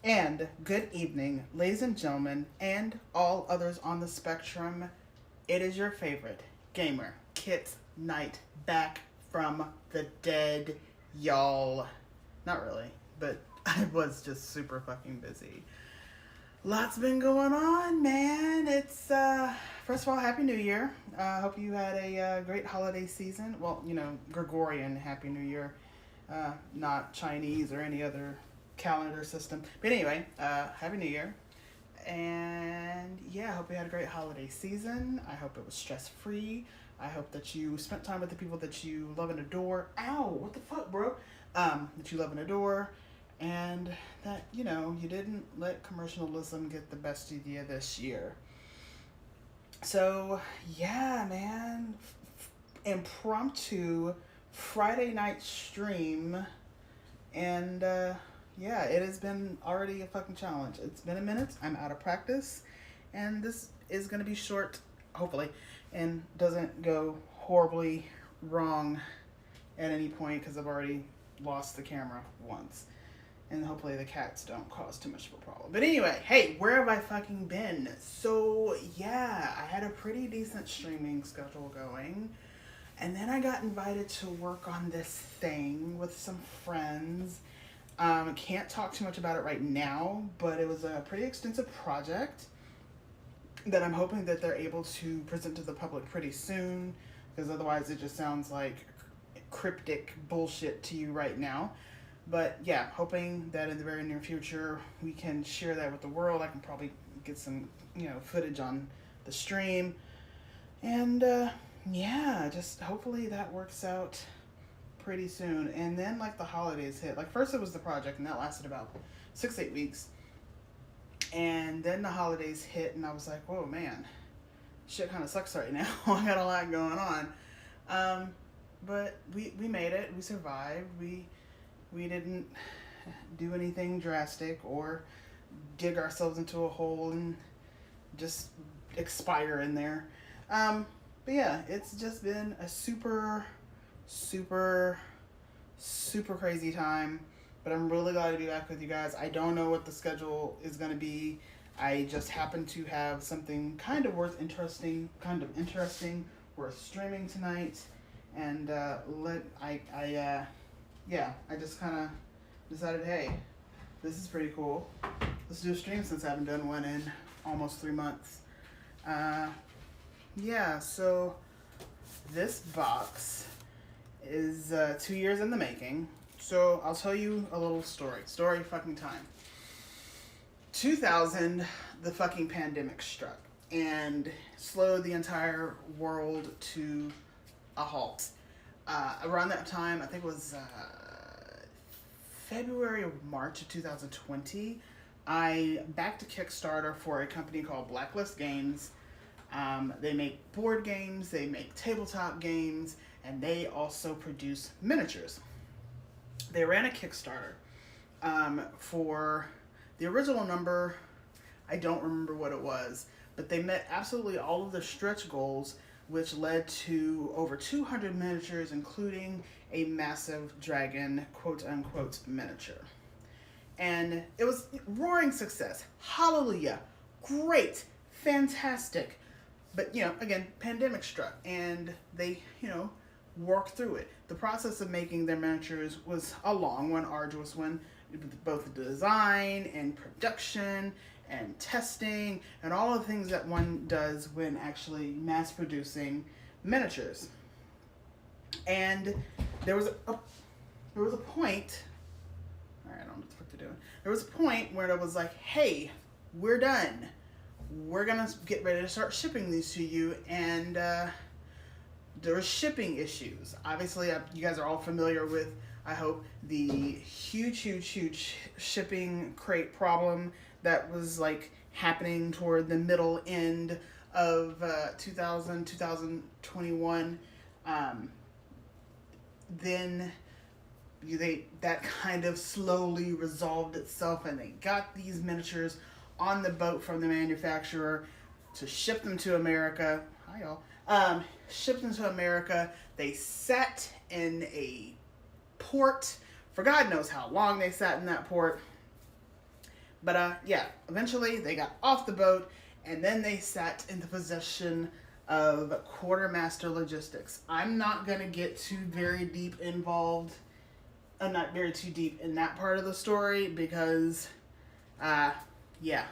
And good evening, ladies and gentlemen, and all others on the spectrum. It is your favorite gamer, Kit Knight, back from the dead, y'all. Not really, but I was just super fucking busy. Lots been going on, man. It's, first of all, Happy New Year. Hope you had a great holiday season. Well, Gregorian Happy New Year, not Chinese or any other calendar system. But anyway, Happy New Year. And yeah, I hope you had a great holiday season. I hope it was stress free. I hope that you spent time with the people that you love and adore. Ow, what the fuck, bro? That you love and adore. And that, you didn't let commercialism get the best of you this year. So, yeah, man. Impromptu Friday night stream. And, yeah, it has been already a fucking challenge. It's been a minute. I'm out of practice. And this is going to be short, hopefully, and doesn't go horribly wrong at any point because I've already lost the camera once. And hopefully the cats don't cause too much of a problem. But anyway, hey, where have I fucking been? So, yeah, I had a pretty decent streaming schedule going. And then I got invited to work on this thing with some friends. Can't talk too much about it right now, but it was a pretty extensive project that I'm hoping that they're able to present to the public pretty soon, because otherwise it just sounds like cryptic bullshit to you right now. But yeah, hoping that in the very near future we can share that with the world. I can probably get some, footage on the stream. And yeah, just hopefully that works out pretty soon. And then the holidays hit. First it was the project, and that lasted about 6-8 weeks. And then the holidays hit, and I was like, whoa, man, shit kind of sucks right now. I got a lot going on. But we made it. We survived. We didn't do anything drastic or dig ourselves into a hole and just expire in there. But yeah, it's just been a super crazy time. But I'm really glad to be back with you guys. I don't know what the schedule is going to be. I just happen to have something kind of interesting worth streaming tonight. And I just kind of decided, hey, this is pretty cool. Let's do a stream since I haven't done one in almost 3 months. Yeah, so this box is 2 years in the making. So I'll tell you a little story. Story fucking time. 2000, the fucking pandemic struck and slowed the entire world to a halt. Around that time, I think it was February or March of 2020, I backed a Kickstarter for a company called Blacklist Games. They make board games, they make tabletop games, and they also produce miniatures. They ran a Kickstarter for the original number. I don't remember what it was, but they met absolutely all of the stretch goals, which led to over 200 miniatures, including a massive dragon, quote-unquote, miniature. And it was roaring success. Hallelujah. Great. Fantastic. But, again, pandemic struck, and they, worked through it. The process of making their miniatures was a long one, arduous one, both the design and production and testing and all the things that one does when actually mass producing miniatures. And there was a point, all right, I don't know what the fuck they're doing. There was a point where it was like, hey, we're done. We're gonna get ready to start shipping these to you, and there were shipping issues. Obviously, you guys are all familiar with, I hope, the huge shipping crate problem that was happening toward the middle end of 2021. Then that kind of slowly resolved itself, and they got these miniatures on the boat from the manufacturer to ship them to America. Hi, y'all. Shipped them to America. They sat in a port for God knows how long. They sat in that port. But yeah, eventually they got off the boat, and then they sat in the possession of quartermaster logistics. I'm not gonna get too very deep involved. I'm not very too deep in that part of the story because, yeah,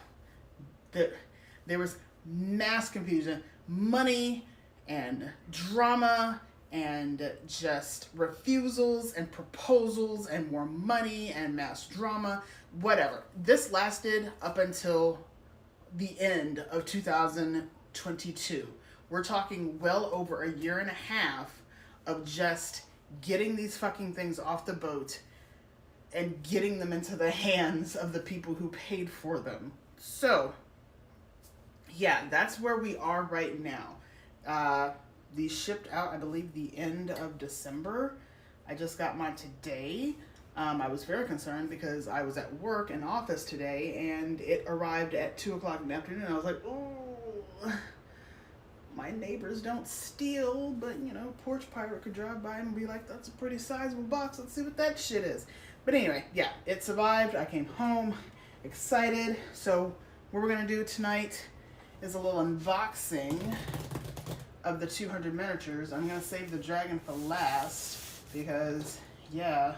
there was mass confusion, money and drama and just refusals and proposals and more money and mass drama, whatever. This lasted up until the end of 2022. We're talking well over a year and a half of just getting these fucking things off the boat and getting them into the hands of the people who paid for them. So, yeah, that's where we are right now. These shipped out, I believe, the end of December. I just got mine today. I was very concerned because I was at work in office today, and it arrived at 2 o'clock in the afternoon. I was like, oh, my neighbors don't steal, but, you know, Porch Pirate could drive by and be like, that's a pretty sizable box. Let's see what that shit is. But anyway, yeah, it survived. I came home excited. So what we're going to do tonight is a little unboxing of the 200 miniatures. I'm going to save the dragon for last because, yeah,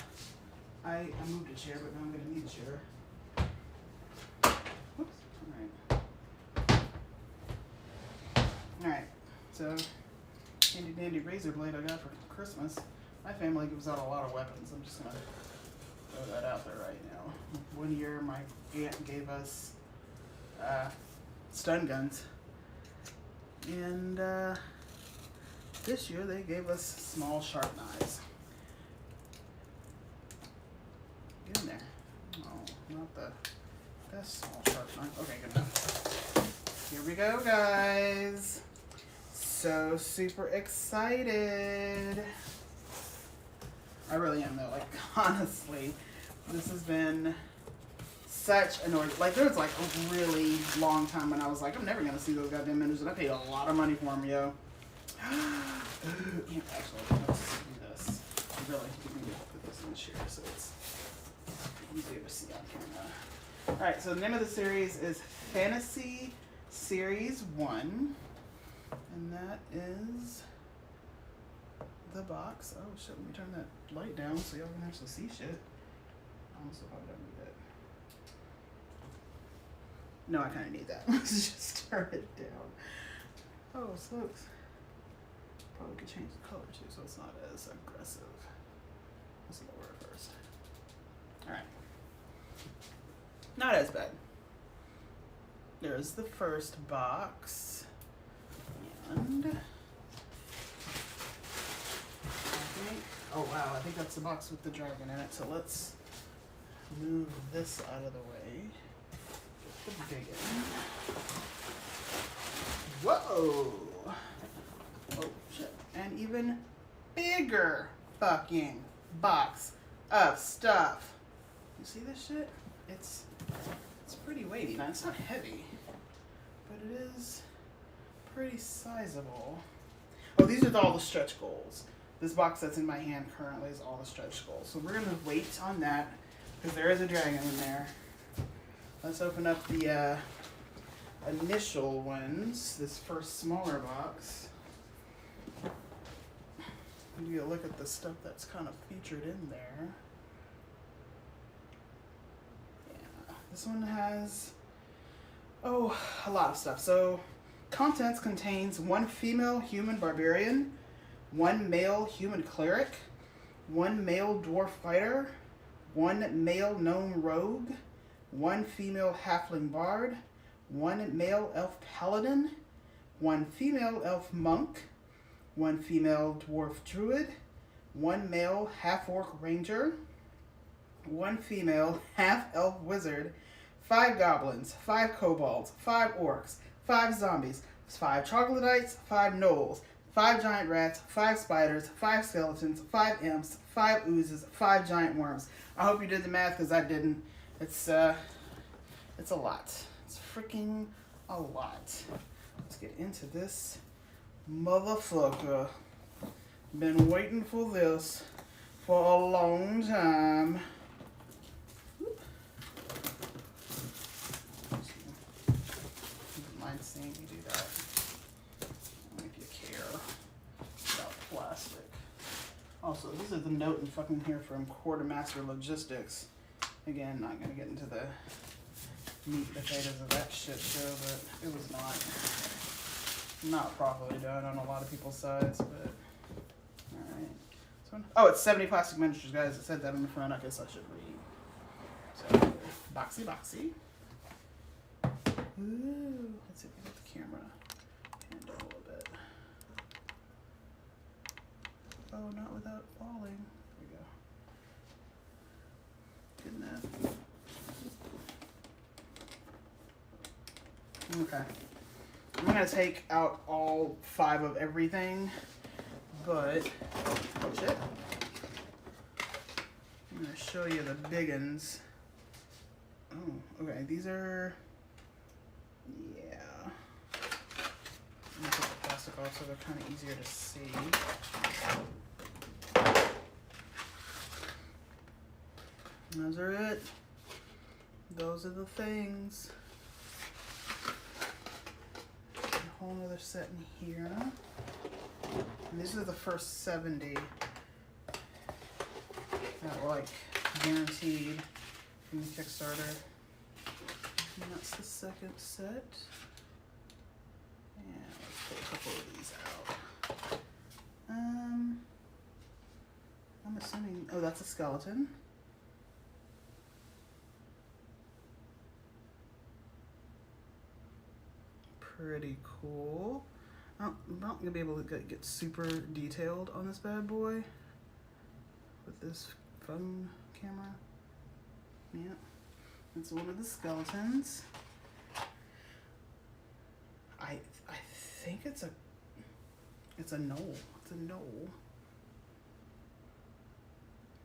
I moved a chair, but now I'm going to need a chair. Whoops. Alright, so handy dandy razor blade I got for Christmas. My family gives out a lot of weapons. I'm just going to throw that out there right now. One year my aunt gave us stun guns. And this year they gave us small sharp knives. Get in there. Oh, not the best small sharp knife. Okay, good enough. Here we go, guys. So super excited. I really am though. Like, honestly, this has been such an ordeal. Like, there was like a really long time when I was like, I'm never gonna see those goddamn miniatures, and I paid a lot of money for them, yo. Actually, let's do this. Really, you need to put this in the chair so it's easier to see on camera. All right, so the name of the series is Fantasy Series 1, and that is the box. Oh shit, let me turn that light down so y'all can actually see shit. Honestly, probably don't need that. No, I kind of need that. Let's just turn it down. Oh, so looks. Probably could change the color too, so it's not as aggressive. Let's lower it first. All right. Not as bad. There's the first box, and I think. Oh wow, I think that's the box with the dragon in it. So let's move this out of the way. Get the big one. Whoa! Oh shit! And even bigger fucking box of stuff. You see this shit? It's pretty weighty. Now it's not heavy, but it is pretty sizable. Oh, these are all the stretch goals. This box that's in my hand currently is all the stretch goals. So we're gonna wait on that because there is a dragon in there. Let's open up the initial ones. This first smaller box. Give you a look at the stuff that's kind of featured in there. Yeah, this one has a lot of stuff. So contents contains 1 female human barbarian, 1 male human cleric, 1 male dwarf fighter, 1 male gnome rogue, 1 female halfling bard, 1 male elf paladin, 1 female elf monk, 1 female dwarf druid, 1 male half-orc ranger, 1 female half-elf wizard, 5 goblins, 5 kobolds, 5 orcs, 5 zombies, 5 troglodytes, 5 gnolls, 5 giant rats, 5 spiders, 5 skeletons, 5 imps, 5 oozes, 5 giant worms. I hope you did the math because I didn't. It's a lot. It's freaking a lot. Let's get into this motherfucker. Been waiting for this for a long time. the note and fucking here from Quartermaster Logistics. Again, not gonna get into the meat and potatoes of that shit show, but it was not properly done on a lot of people's sides, but alright. So, oh, it's 70 plastic miniatures, guys. It said that on the front. I guess I should read. So, boxy. Ooh, let's see if we get the camera hand down a little bit. Oh, not without falling. There we go. Good enough. Okay. I'm gonna take out all 5 of everything, but oh shit. I'm gonna show you the big uns. Oh, okay. These are, yeah. I'm gonna take the plastic off so they're kind of easier to see. Those are it. Those are the things. A whole other set in here. And these are the first 70 that were like guaranteed from the Kickstarter. And that's the second set. And let's pull a couple of these out. I'm assuming, oh, that's a skeleton. Pretty cool. I'm not gonna be able to get super detailed on this bad boy with this phone camera. Yeah, that's one of the skeletons. I think it's a gnoll. It's a gnoll.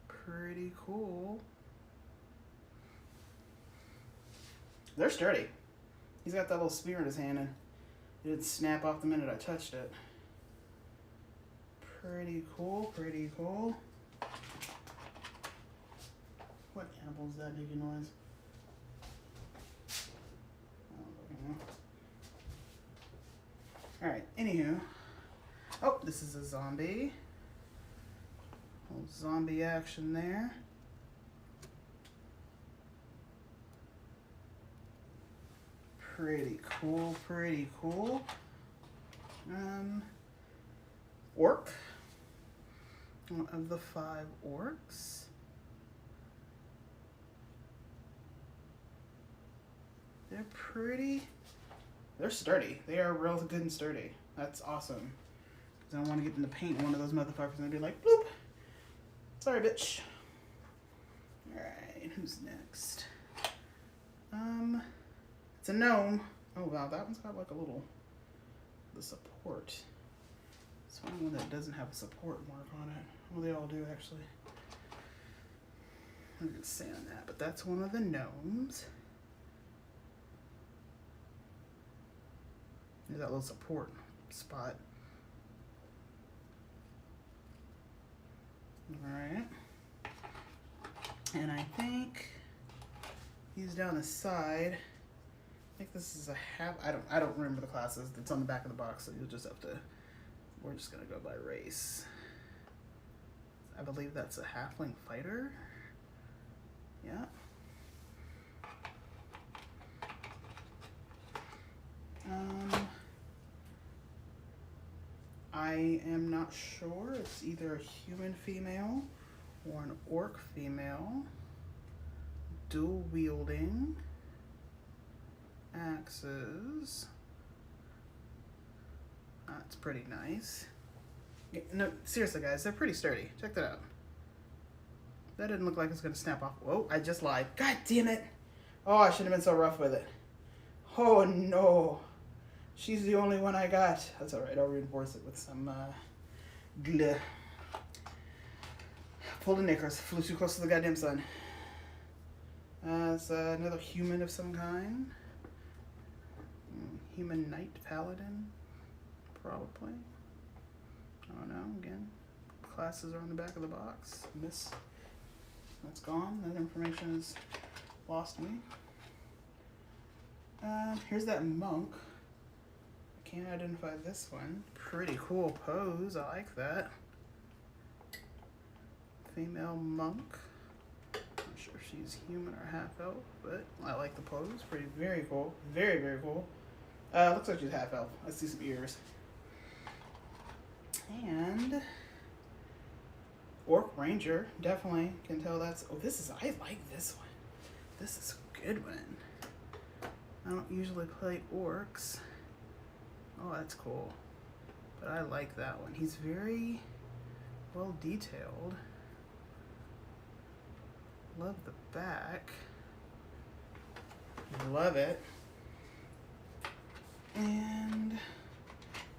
Pretty cool. They're sturdy. He's got that little spear in his hand and it didn't snap off the minute I touched it. Pretty cool, pretty cool. What animal is that making noise? Alright, anywho. Oh, this is a zombie. Little zombie action there. Pretty cool, pretty cool. Orc. One of the 5 orcs. They're sturdy. They are real good and sturdy. That's awesome. Because I don't want to get in the paint one of those motherfuckers and be like, bloop. Sorry, bitch. Alright, who's next? It's a gnome. Oh wow, that one's got like a little, the support. It's one that doesn't have a support mark on it. Well, they all do actually. I'm gonna say on that, but that's one of the gnomes. There's that little support spot. Alright. And I think he's down the side. I think this is a half, I don't remember the classes. It's on the back of the box, so you'll just have to, we're just gonna go by race. I believe that's a halfling fighter. Yeah. I am not sure. It's either a human female or an orc female. Dual wielding. Axes. That's pretty nice. No, seriously guys, they're pretty sturdy. Check that out. That didn't look like it's gonna snap off. Whoa, I just lied. God damn it. Oh, I shouldn't have been so rough with it. Oh no. She's the only one I got. That's alright, I'll reinforce it with some glue. Pull the knickers, flew too close to the goddamn sun. It's another human of some kind. Human knight paladin, probably. I don't know, again. Classes are on the back of the box. This, that's gone. That information is lost me. Here's that monk. I can't identify this one. Pretty cool pose, I like that. female monk. Not sure if she's human or half elf, but I like the pose. Pretty, very cool. Very, very cool. Looks like she's half elf. I see some ears. And Orc Ranger, definitely can tell that's. Oh, this is. I like this one. This is a good one. I don't usually play orcs. Oh, that's cool. But I like that one. He's very well detailed. Love the back. Love it. And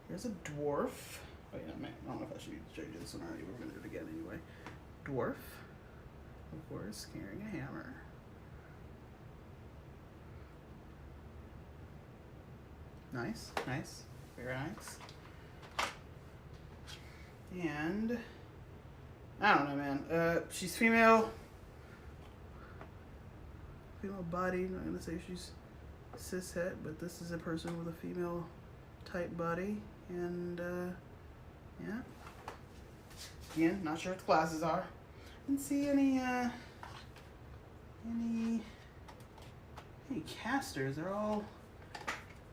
here's a dwarf. Oh yeah, man, I don't know if I should show you this one already. We're gonna do it again anyway. Dwarf, of course, carrying a hammer. Nice, nice, very nice. And I don't know, man. She's female. Female body. I'm not gonna say she's cishet, but this is a person with a female type body. And yeah. Again, not sure what the classes are. Didn't see any casters. They're all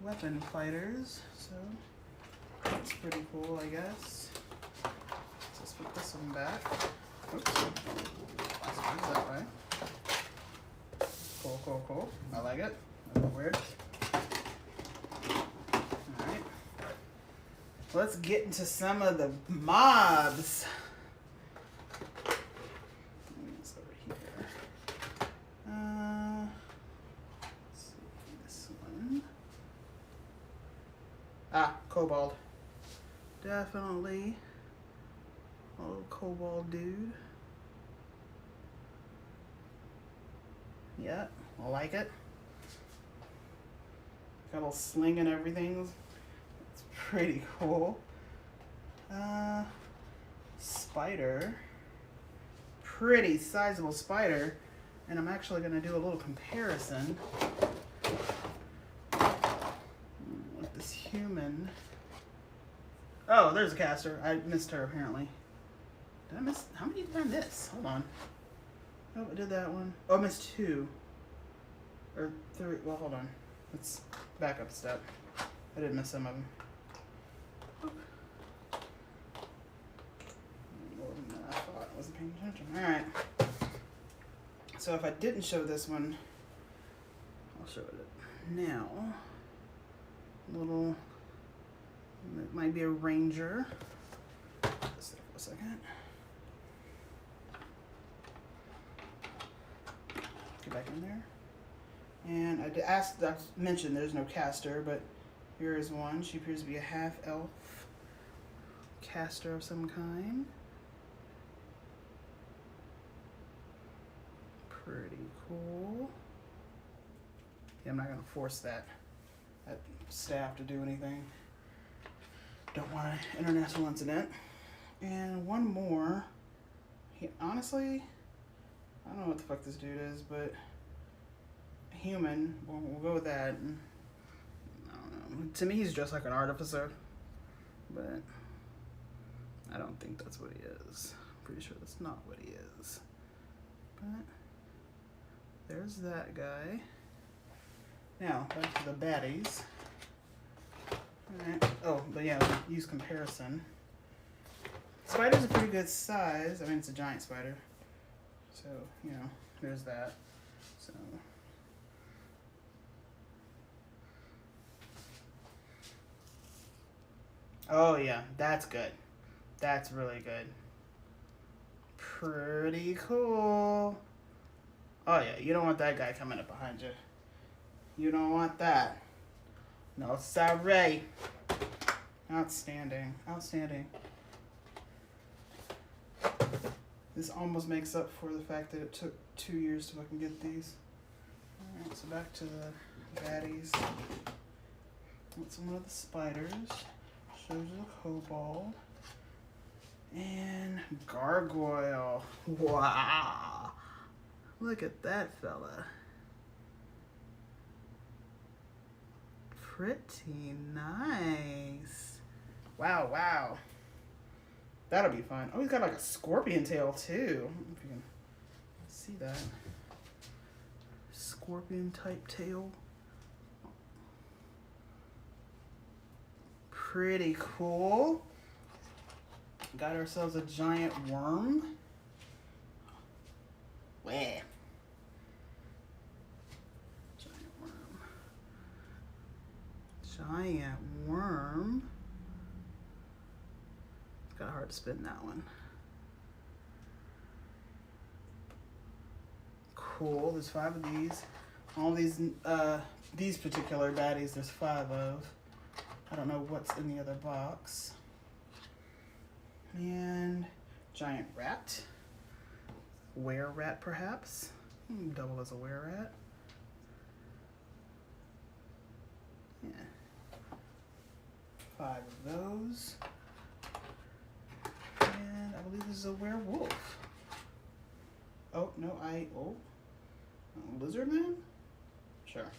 weapon fighters, so that's pretty cool, I guess. Let's put this one back. Oops. That way. Cool, cool, cool. I like it. A little weird. Alright. Let's get into some of the mobs. It's over here. Let's see this one. Kobold. Definitely a little kobold dude. Yeah, I like it. Got a little sling and everything. It's pretty cool. Spider. Pretty sizable spider. And I'm actually going to do a little comparison with this human. Oh, there's a caster. I missed her apparently. Did I miss? How many did I miss? Hold on. Oh, I did that one. Oh, I missed 2. Or 3. Well, hold on. Let's back up a step. I did miss some of them. More than I thought. I wasn't paying attention. Alright. So if I didn't show this one, I'll show it now. Little, it might be a ranger. Just there for a second. Get back in there. And I mentioned there's no caster, but here is one. She appears to be a half-elf caster of some kind. Pretty cool. Yeah, I'm not gonna force that staff to do anything. Don't want an international incident. And one more. Honestly, I don't know what the fuck this dude is, but human. We'll go with that. I don't know. To me, he's just like an artificer, but I don't think that's what he is. I'm pretty sure that's not what he is. But there's that guy. Now, back to the baddies. Alright. Oh, but yeah, use comparison. Spider's a pretty good size. I mean, it's a giant spider. So, you know, there's that. So. Oh, yeah, that's good. That's really good. Pretty cool. Oh, yeah, you don't want that guy coming up behind you. You don't want that. No, sorry. Outstanding. Outstanding. This almost makes up for the fact that it took 2 years to fucking get these. Alright, so back to the baddies. That's one of the spiders. Shows you the kobold. And gargoyle. Wow. Look at that fella. Pretty nice. Wow, wow. That'll be fun. Oh, he's got like a scorpion tail too. I don't know if you can see that. Scorpion type tail. Pretty cool. Got ourselves a giant worm. Wah. Giant worm. Giant worm. It's got a hard spin, that one. Cool. There's 5 of these. All these particular baddies, there's 5 of. I don't know what's in the other box. And giant rat. Were rat, perhaps. Double as a were rat. Yeah. 5 of those. And I believe this is a werewolf. Oh, no, lizard man? Sure.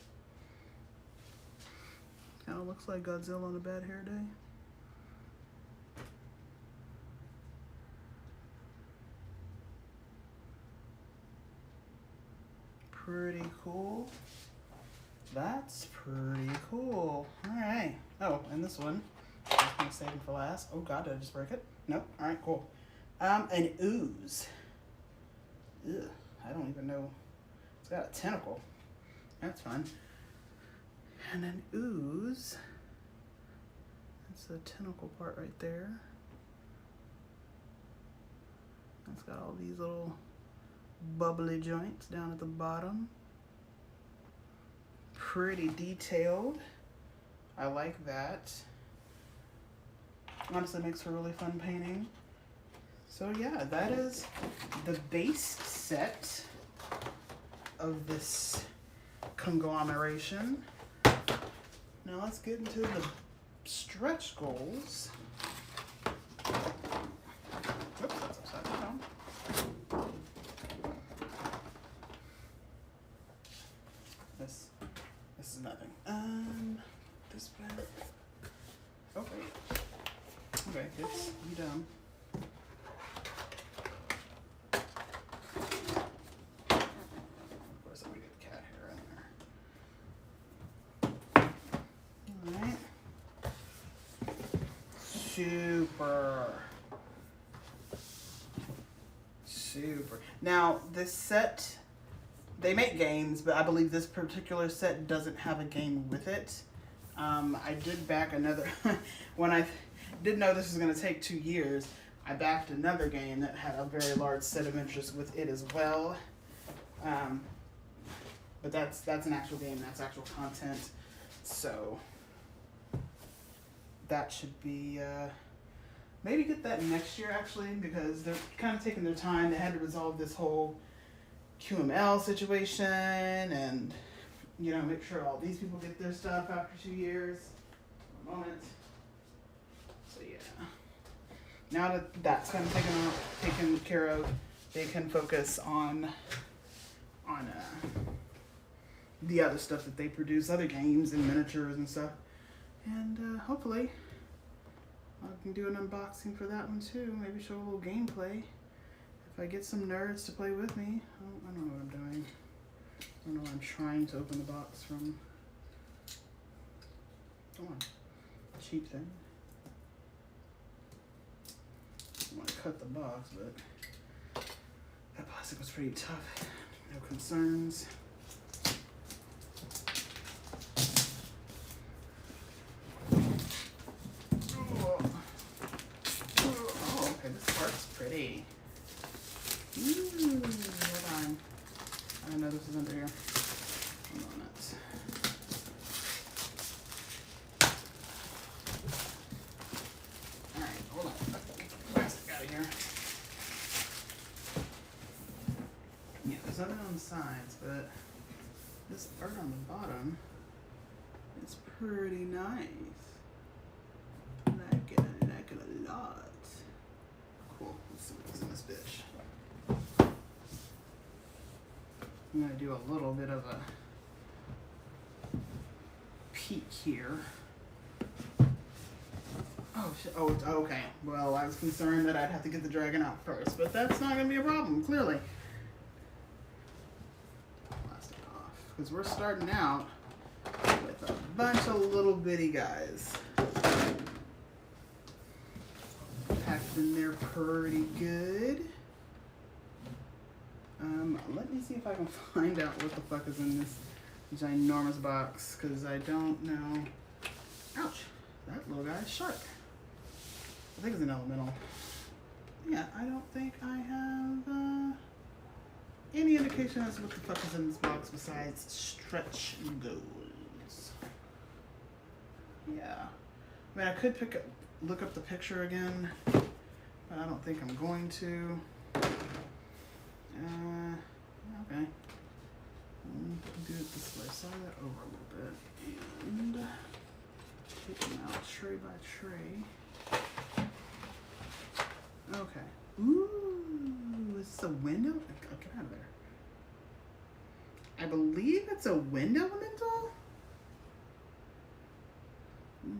Kind of looks like Godzilla on a bad hair day. Pretty cool. That's pretty cool. All right. Oh, and this one. I was going to save it for last. Oh, God, did I just break it? Nope. All right, cool. An ooze. Ugh, I don't even know. It's got a tentacle. That's fun. And an ooze. That's the tentacle part right there. It's got all these little bubbly joints down at the bottom. Pretty detailed. I like that. Honestly, makes for really fun painting. So yeah, that is the base set of this conglomeration. Now let's get into the stretch goals. Oops, that's upside down. This is nothing. This way. Oh wait. Okay, kids, you done. Of course, I'm gonna get the cat hair in there. Alright. Super. Now, this set, they make games, but I believe this particular set doesn't have a game with it. I did back another, when I didn't know this was going to take 2 years, I backed another game that had a very large set of interest with it as well. But that's an actual game, that's actual content. So that should be, maybe get that next year actually, because they're kind of taking their time. They had to resolve this whole QML situation and, you know, make sure all these people get their stuff after 2 years. One moment. So yeah. Now that that's kind of taken care of, they can focus on the other stuff that they produce, other games and miniatures and stuff. And hopefully I can do an unboxing for that one too. Maybe show a little gameplay. If I get some nerds to play with me. I don't know what I'm doing. I don't know what I'm trying to open the box from. Come on. Cheap thing. I want to cut the box, but that plastic was pretty tough. No concerns. Pretty. Ooh, hold on. I don't know this is under here. Hold on, that's. Alright, hold on. Get the plastic out of here. Yeah, there's nothing on the sides, but this art on the bottom is pretty nice. I like it a lot. Cool. Let's see what's in this bitch. I'm going to do a little bit of a peek here. Oh, Oh, okay. Well, I was concerned that I'd have to get the dragon out first, but that's not going to be a problem, clearly. Plastic off. Because we're starting out with a bunch of little bitty guys. Packed in there pretty good. Let me see if I can find out what the fuck is in this ginormous box, because I don't know. Ouch. That little guy is sharp. I think it's an elemental. Yeah, I don't think I have any indication as to what the fuck is in this box besides stretch goals. Yeah. I mean, I could look up the picture again, but I don't think I'm going to. Okay. Do it this way. Slide that over a little bit. And take them out tray by tray. Okay. Ooh, is this a window? Oh, get out of there. I believe it's a wind elemental.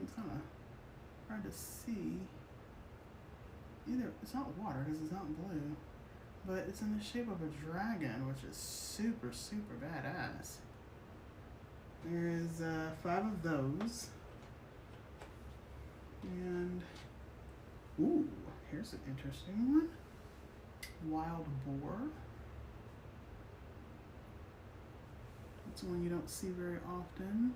It's kind of hard to see. Either it's not water because it's not blue, but it's in the shape of a dragon, which is super, super badass. There's 5 of those. And, ooh, here's an interesting one. Wild boar. That's one you don't see very often.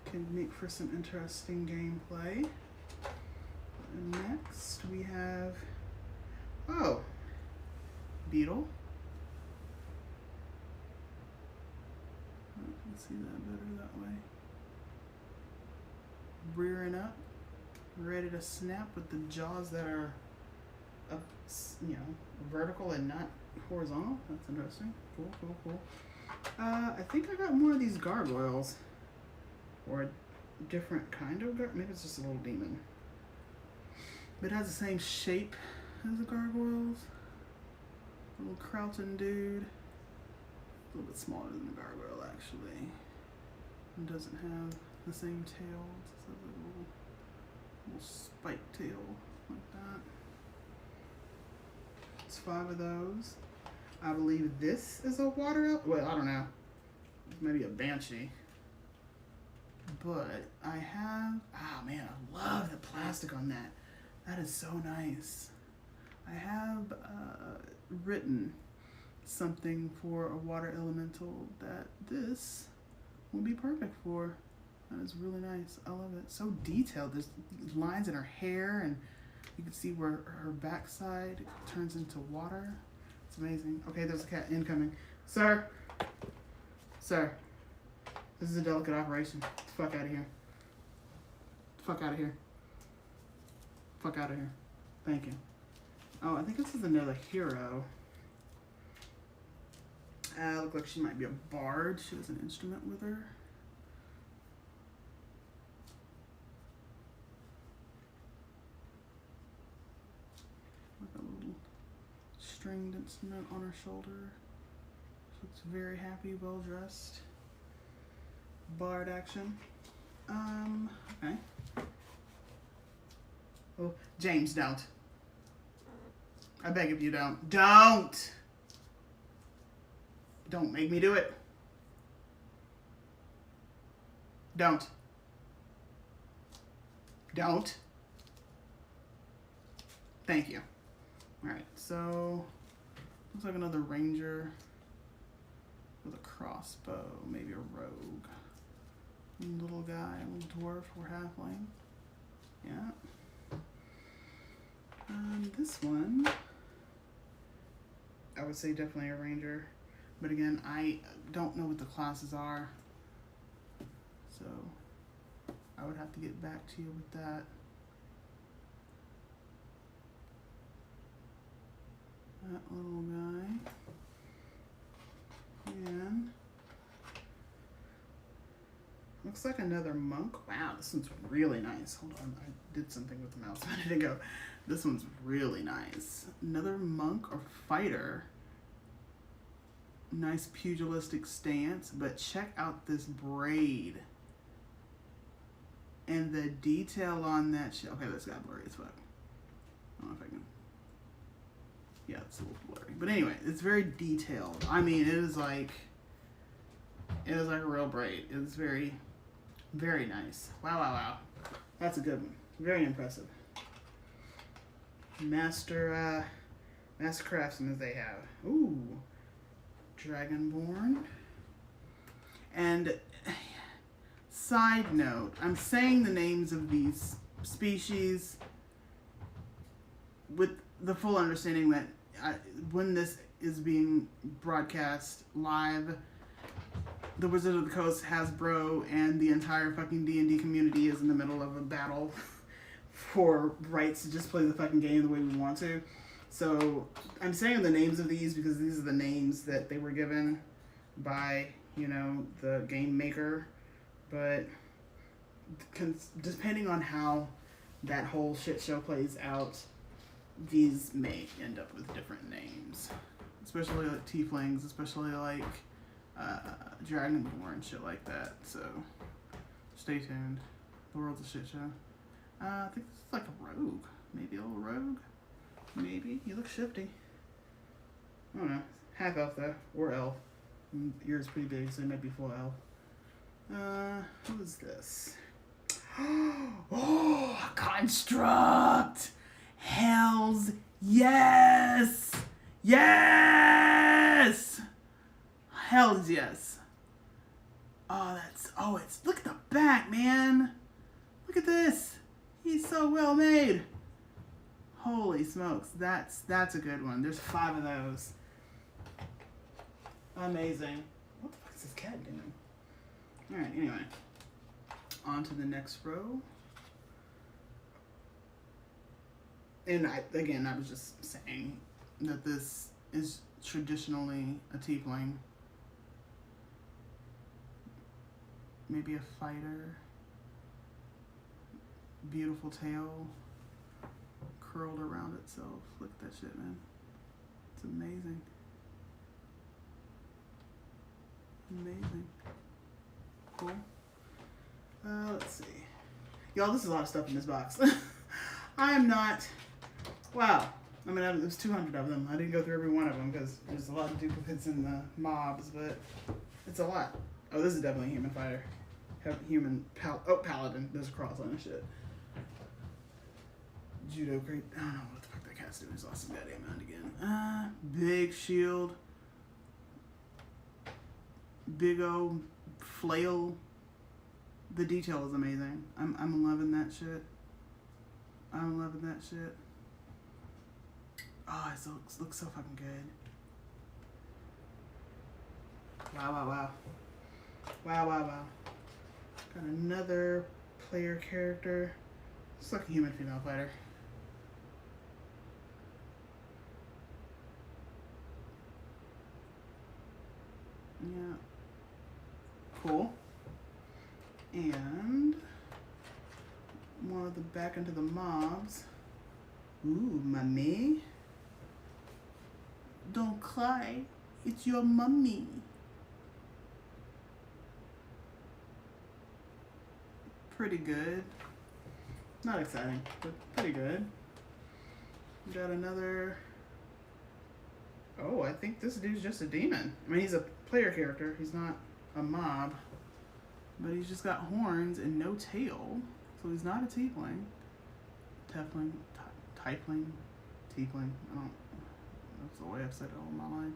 Can make for some interesting gameplay. And next we have, oh, beetle. I can see that better that way. Rearing up, ready to snap with the jaws that are up, you know, vertical and not horizontal. That's interesting. Cool, cool, cool. I think I got more of these gargoyles, or a different kind of maybe it's just a little demon. But it has the same shape as the gargoyles. A little crouching dude. A little bit smaller than the gargoyle, actually. It doesn't have the same tail. It's a little spike tail like that. It's 5 of those. I believe this is a water elf. Well, I don't know. Maybe a banshee. But I have, oh man, I love the plastic on that. That is so nice. I have written something for a water elemental that this will be perfect for. That is really nice. I love it. So detailed. There's lines in her hair, and you can see where her backside turns into water. It's amazing. Okay, there's a cat incoming. Sir. Sir. This is a delicate operation. Get the fuck out of here. Fuck out of here. Fuck out of here. Thank you. Oh, I think this is another hero. Look like she might be a bard. She has an instrument with her. Like a little stringed instrument on her shoulder. She looks very happy, well dressed. Bard action. Okay. Oh, James, don't. I beg of you, don't. Don't! Don't make me do it. Don't. Don't. Thank you. Alright, so looks like another ranger with a crossbow, maybe a rogue. Little guy, little dwarf or halfling. Yeah. This one, I would say definitely a ranger. But again, I don't know what the classes are. So I would have to get back to you with that. That little guy. And looks like another monk. Wow, this one's really nice. Hold on, I did something with the mouse a minute ago. This one's really nice. Another monk or fighter. Nice pugilistic stance, but check out this braid. And the detail on that shit. Okay, this got blurry as fuck. I don't know if I can. Yeah, it's a little blurry. But anyway, it's very detailed. I mean, it is like a real braid. It's very, very nice. Wow, wow, wow. That's a good one. Very impressive. Master craftsmen as they have. Ooh. Dragonborn. And side note, I'm saying the names of these species with the full understanding that when this is being broadcast live, the Wizard of the Coast, Hasbro, and the entire fucking D&D community is in the middle of a battle for rights to just play the fucking game the way we want to. So I'm saying the names of these because these are the names that they were given by, you know, the game maker. But depending on how that whole shit show plays out, these may end up with different names. Especially like tieflings, especially like Dragonborn, shit like that. So stay tuned. The world's a shit show. I think this is like a rogue. Maybe a little rogue. Maybe. He looks shifty. I don't know. Half elf though. Or elf. Yours pretty big, so it might be full elf. Who is this? Oh, a construct! Hells yes! Yes! Hells yes. Look at the back, man. Look at this. He's so well made. Holy smokes. That's a good one. There's 5 of those. Amazing. What the fuck is this cat doing? Alright, anyway. On to the next row. And I was just saying that this is traditionally a tiefling. Maybe a fighter. Beautiful tail curled around itself. Look at that shit, man. It's amazing. Amazing. Cool. Let's see. Y'all, this is a lot of stuff in this box. I am not... Wow. I mean, there's 200 of them. I didn't go through every one of them because there's a lot of duplicates in the mobs, but it's a lot. Oh, this is definitely a human fighter. Paladin. There's a cross on this shit. Judo crate. I don't know what the fuck that cat's doing. He's lost his goddamn mind again. Big shield. Big old flail. The detail is amazing. I'm loving that shit. I'm loving that shit. Oh, it looks so fucking good. Wow, wow, wow. Wow, wow, wow. Got another player character. It's like a human female fighter. Yeah. Cool. And one of the back into the mobs. Ooh, mommy. Don't cry. It's your mummy. Pretty good. Not exciting, but pretty good. We got another... Oh, I think this dude's just a demon. I mean, he's a player character. He's not a mob. But he's just got horns and no tail. So he's not a tiefling. Tiefling. I don't... That's the way I've said it all my life.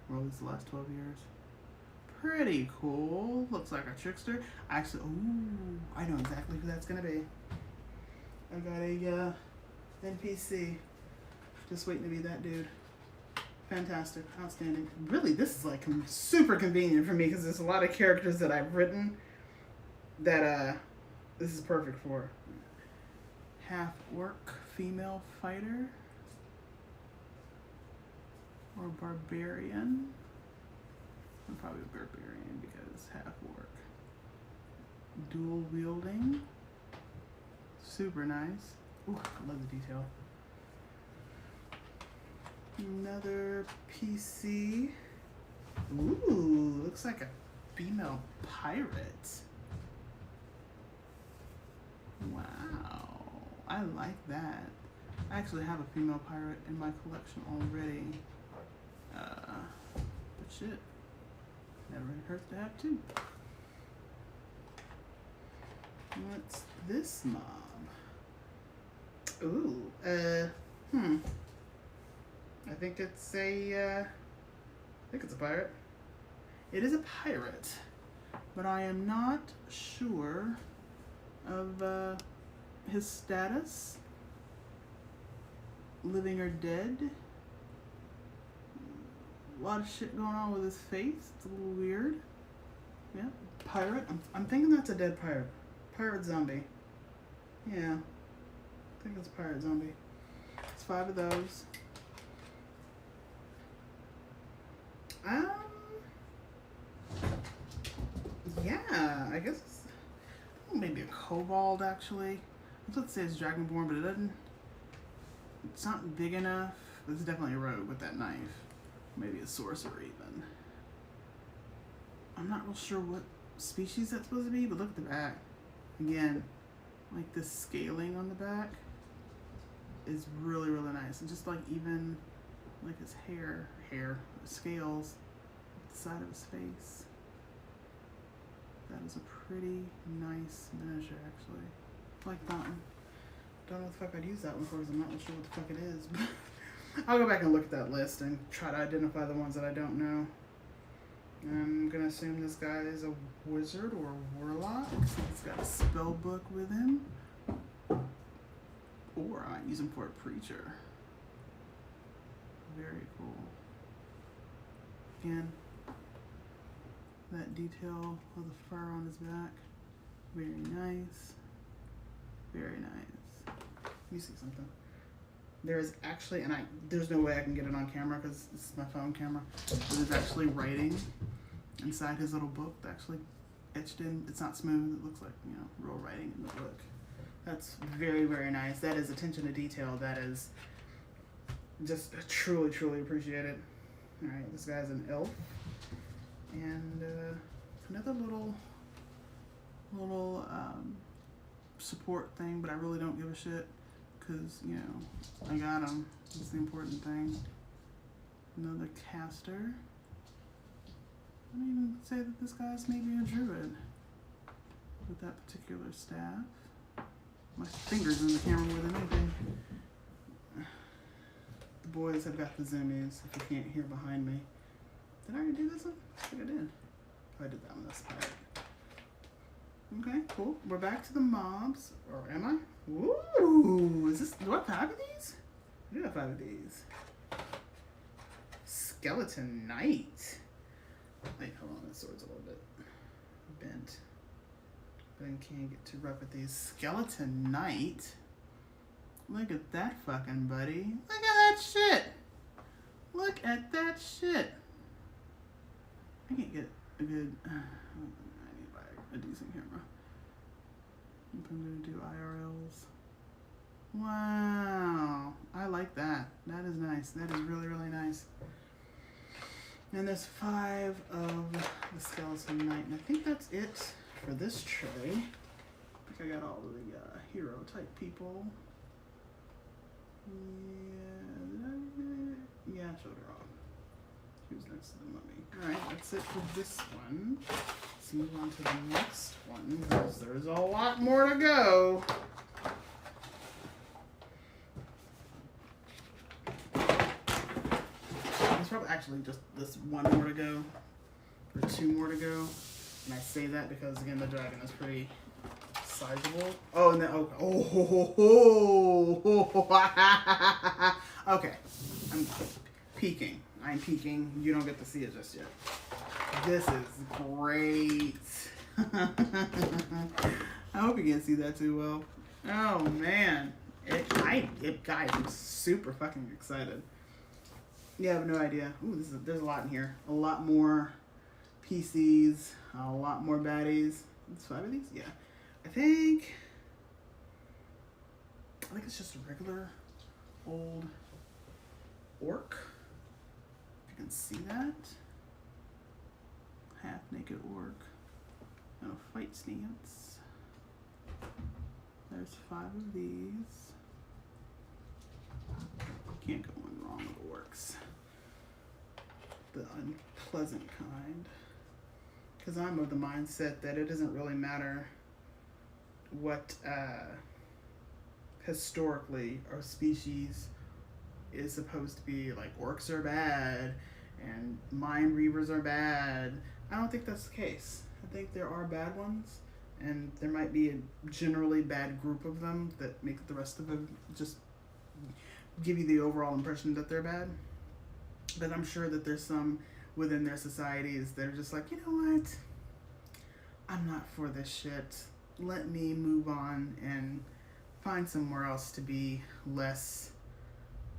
Or at least the last 12 years. Pretty cool. Looks like a trickster. Actually, ooh, I know exactly who that's gonna be. I got a NPC. Just waiting to be that dude. Fantastic. Outstanding. Really, this is like super convenient for me because there's a lot of characters that I've written that this is perfect for. Half orc female fighter. Or barbarian. I'm probably a barbarian because half orc. Dual wielding. Super nice. Ooh, I love the detail. Another PC. Ooh, looks like a female pirate. I like that. I actually have a female pirate in my collection already. But shit, never hurts to have two. What's this mob? Ooh, I think it's a, I think it's a pirate. It is a pirate, but I am not sure of his status, living or dead. A lot of shit going on with his face. It's a little weird. Yeah, pirate. I'm thinking that's a dead pirate. Pirate zombie. Yeah, I think it's a pirate zombie. It's 5 of those. Yeah, I guess it's maybe a kobold actually. I was about to say it's dragonborn, but it doesn't. It's not big enough. This is definitely a rogue with that knife. Maybe a sorcerer even. I'm not real sure what species that's supposed to be, but look at the back. Again, like this scaling on the back is really, really nice. And just like even like his hair, scales at the side of his face. That is a pretty nice miniature actually. I like that one. Don't know what the fuck I'd use that one for because I'm not really sure what the fuck it is. But I'll go back and look at that list and try to identify the ones that I don't know. I'm gonna assume this guy is a wizard or a warlock. He's got a spell book with him. Or I might use him for a preacher. Very cool. Again, that detail of the fur on his back. Very nice. Very nice. Let me see something. There is actually, and there's no way I can get it on camera because this is my phone camera. There's actually writing inside his little book that's actually etched in. It's not smooth. It looks like, you know, real writing in the book. That's very, very nice. That is attention to detail. That is just truly, truly appreciated. All right, this guy's an elf. And another little support thing, but I really don't give a shit because, you know, I got him. That's the important thing. Another caster. I don't even say that this guy's maybe a druid with that particular staff. My finger's in the camera more than anything. The boys have got the zoomies if you can't hear behind me. Did I already do this one? I think I did. Oh, I did that one. That's fine. Okay, cool. We're back to the mobs. Or am I? Ooh, is this, do I have 5 of these? I do have 5 of these. Skeleton Knight. Wait, hold on. This sword's a little bit bent. But I can't get too rough with these. Skeleton Knight. Look at that fucking buddy. Look at that shit. Look at that shit. I can't get a good, I need to buy a decent camera. I'm going to do IRLs. Wow. I like that. That is nice. That is really, really nice. And there's 5 of the Skeleton Knight. And I think that's it for this tray. I think I got all of the hero type people. Yeah, I showed her off. She was next to the mummy. Alright, that's it for this one. Let's move on to the next one because there's a lot more to go. There's probably actually just this one more to go, or 2 more to go. And I say that because, again, the dragon is pretty sizable. Oh, and then, okay. I'm peeking. I'm peeking. You don't get to see it just yet. This is great. I hope you can't see that too well. Oh, man. Guys, I'm super fucking excited. You have no idea. Ooh, there's a lot in here. A lot more PCs. A lot more baddies. There's 5 of these? Yeah. I think it's just a regular old orc. If you can see that. Half naked orc. And a fight stance. There's There's 5 of these. Can't go wrong with the works. The unpleasant kind. Because I'm of the mindset that it doesn't really matter what historically our species is supposed to be. Like, orcs are bad and mind reavers are bad. I don't think that's the case. I think there are bad ones, and there might be a generally bad group of them that make the rest of them just give you the overall impression that they're bad. But I'm sure that there's some within their societies that are just like, you know what? I'm not for this shit. Let me move on and find somewhere else to be less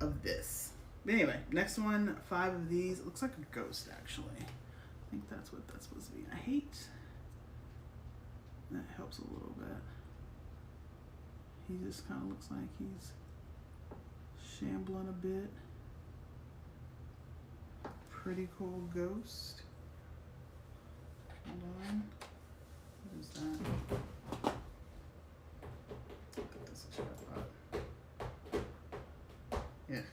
of this. But anyway, next one, 5 of these. It looks like a ghost, actually. I think that's what that's supposed to be. I hate... That helps a little bit. He just kind of looks like he's shambling a bit. Pretty cool ghost. Hold on. What is that? I think that's a chatbot. Yeah.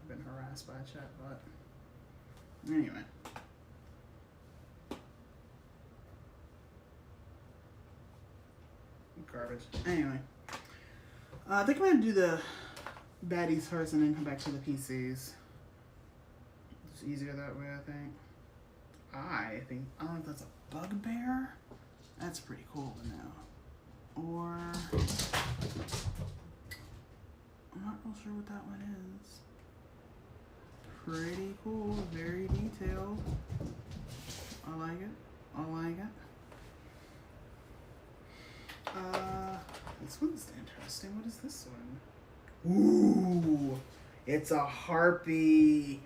I've been harassed by a chatbot. Anyway. Garbage. Anyway. I think I'm going to do the baddies first and then come back to the PCs. It's easier that way, I think. I don't know if that's a bugbear. That's pretty cool to know. Or... I'm not real sure what that one is. Pretty cool. Very detailed. I like it. I like it. This one's interesting. What is this one? Ooh, it's a harpy.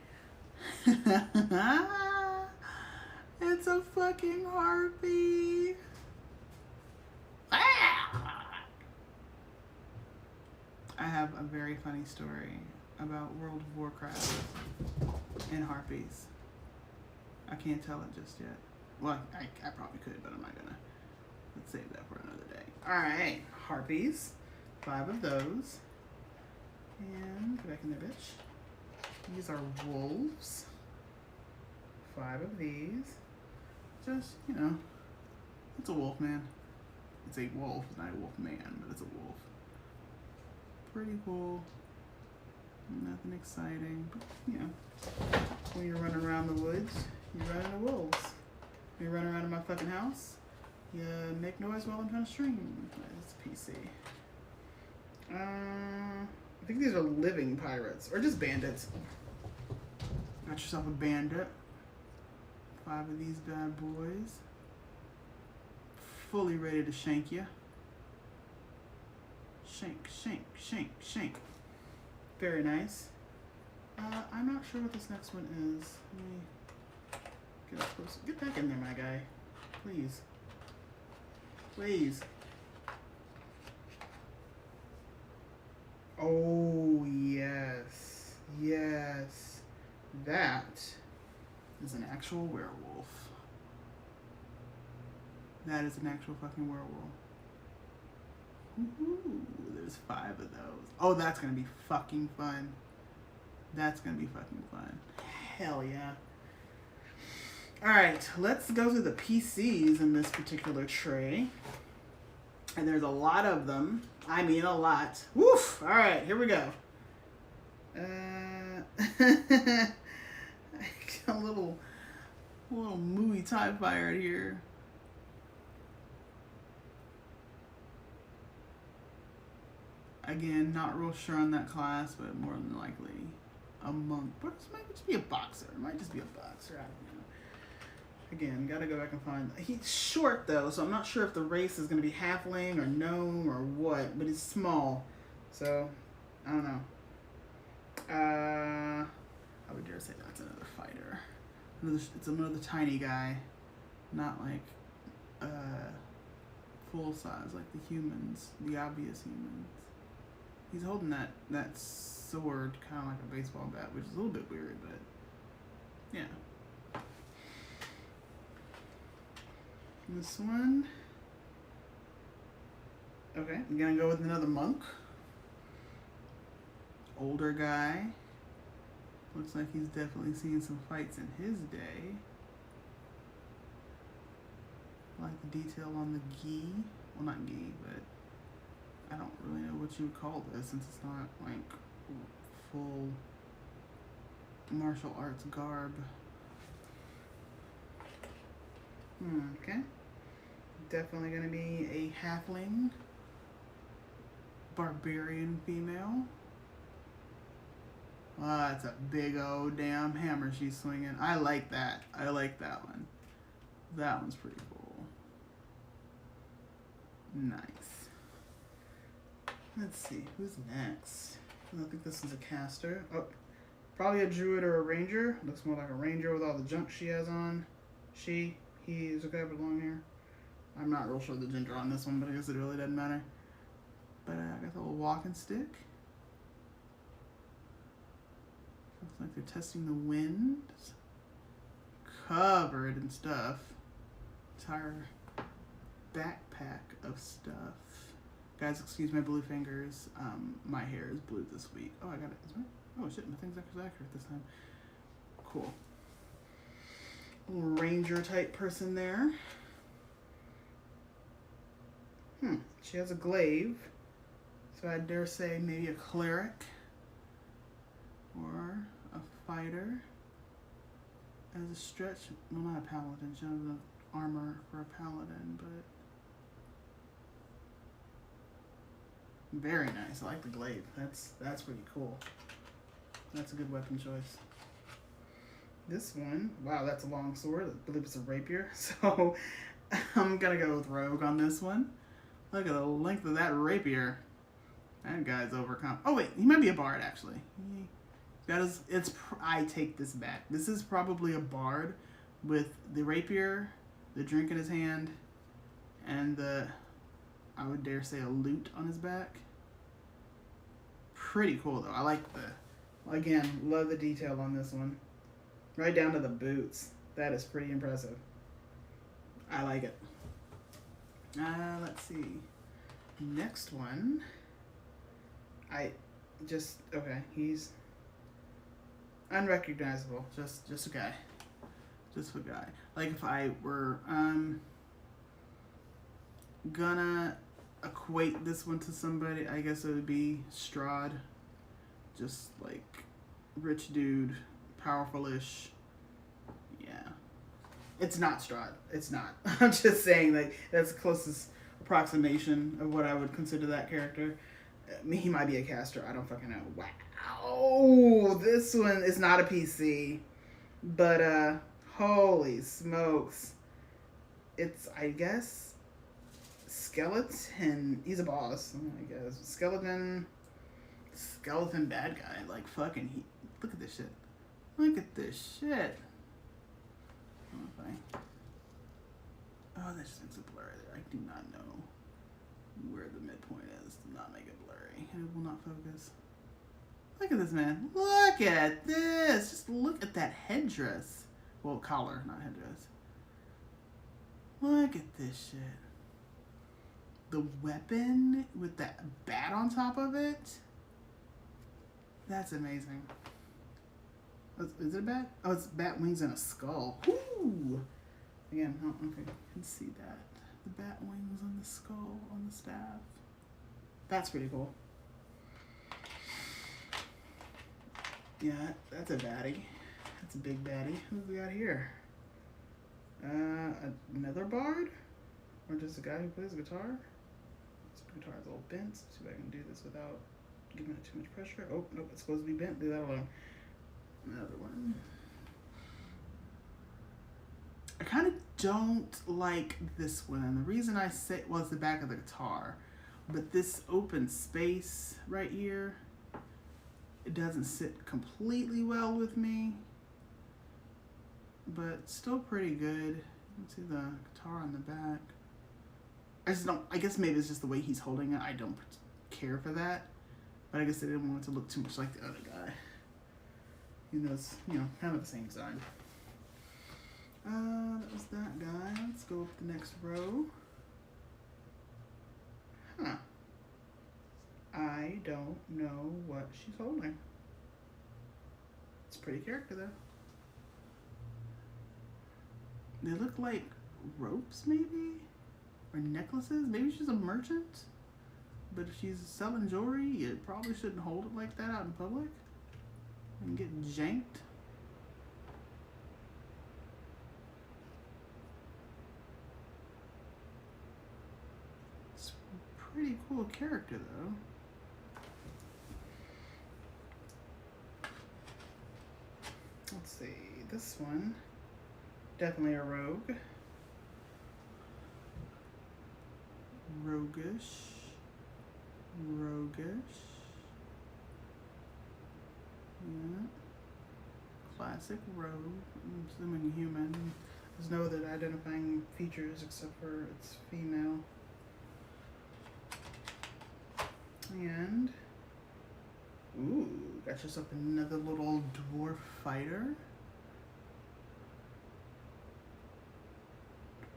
It's a fucking harpy. Ah! I have a very funny story about World of Warcraft and harpies. I can't tell it just yet. Well, I probably could, but I'm not gonna. Let's save that for another day. Alright, harpies. 5 of those. And go back in there, bitch. These are wolves. 5 of these. Just, you know, it's a wolf man. It's a wolf, it's not a wolf man, but it's a wolf. Pretty cool. Nothing exciting, but, you know, when you're running around the woods, you run into wolves. When you run around in my fucking house, you make noise while I'm trying to stream. It's PC. I think these are living pirates, or just bandits. Got yourself a bandit. 5 of these bad boys. Fully ready to shank you. Shank, shank, shank, shank. Very nice. I'm not sure what this next one is. Let me get up close. Get back in there, my guy. Please. Please. Oh, yes. Yes. That is an actual werewolf. That is an actual fucking werewolf. Woohoo. There's 5 of those. Oh, that's gonna be fucking fun. That's gonna be fucking fun. Hell yeah. Alright, let's go through the PCs in this particular tray. And there's a lot of them. I mean, a lot. Woof! Alright, here we go. A little mooey TIE fighter here. Again, not real sure on that class, but more than likely a monk. But this might just be a boxer. It might just be a boxer. I don't know. Again, gotta go back and find. He's short though, so I'm not sure if the race is gonna be halfling or gnome or what. But he's small, so I don't know. I would dare say that's another fighter. It's another tiny guy, not like full size like the humans, the obvious humans. He's holding that sword kind of like a baseball bat, which is a little bit weird, but yeah. This one, Okay, I'm gonna go with another monk. Older guy. Looks like he's definitely seen some fights in his day. I like the detail on the gi. Well, not gi, but I don't really know what you would call this since it's not like full martial arts garb. Okay. Definitely gonna be a halfling. Barbarian female. Ah, that's a big old damn hammer she's swinging. I like that. I like that one. That one's pretty cool. Nice. Let's see, who's next? I think this is a caster. Oh, probably a druid or a ranger. Looks more like a ranger with all the junk she has on. He is a guy with long hair. I'm not real sure the gender on this one, but I guess it really doesn't matter. But I got the little walking stick. Looks like they're testing the wind. Covered in stuff. Entire backpack of stuff. Guys, excuse my blue fingers. My hair is blue this week. Oh, I got it. Oh shit, my thing's actually accurate this time. Cool. Little ranger type person there. She has a glaive. So I dare say maybe a cleric. Or a fighter. As a stretch, well, not a paladin. She has the armor for a paladin, but very nice. I like the glaive. That's pretty cool. That's a good weapon choice. This one, wow, that's a long sword. I believe it's a rapier. So I'm gonna go with rogue on this one. Look at the length of that rapier. That guy's overcome. Oh wait, he might be a bard actually. I take this back. This is probably a bard with the rapier, the drink in his hand, and I would dare say a lute on his back. Pretty cool though. I like again, love the detail on this one. Right down to the boots. That is pretty impressive. I like it. Let's see. Next one. Okay, he's unrecognizable. Just a guy. Just a guy. Like if I were gonna equate this one to somebody, I guess it would be Strahd. Just like rich dude, powerful-ish. Yeah. It's not Strahd. It's not. I'm just saying that that's the closest approximation of what I would consider that character. He might be a caster. I don't fucking know. Wow. This one is not a PC. But, holy smokes. It's, I guess, skeleton. He's a boss, I guess. Skeleton bad guy. Like, fucking, look at this shit. Look at this shit. Oh, that just makes it blurry there. I do not know where the midpoint is. Do not make it blurry. And it will not focus. Look at this, man. Look at this. Just look at that headdress. Well, collar, not headdress. Look at this shit. The weapon with that bat on top of it. That's amazing. Is it a bat? Oh, it's bat wings and a skull. Ooh. Again, I don't know if I can see that. The bat wings on the skull, on the staff. That's pretty cool. Yeah, that's a baddie. That's a big baddie. Who we got here? Another bard? Or just a guy who plays guitar? This guitar is all bent. Let's see if I can do this without giving it too much pressure. Oh, nope, it's supposed to be bent. Do that alone. Another one. I kind of don't like this one, and the reason I say was the back of the guitar, but this open space right here, it doesn't sit completely well with me, but still pretty good. Let's see the guitar on the back. I just don't, I guess maybe it's just the way he's holding it. I don't care for that, but I guess I didn't want it to look too much like the other guy. He knows, kind of the same design. That was that guy. Let's go up the next row. Huh. don't know what she's holding. It's a pretty character though. They look like ropes maybe? Or necklaces? Maybe she's a merchant? But if she's selling jewelry, you probably shouldn't hold it like that out in public and get janked. It's a pretty cool character though. Let's see, this one, definitely a rogue. Roguish. Yeah. Classic rogue. I'm assuming human. There's no other identifying features except for it's female. And ooh, got yourself another little dwarf fighter.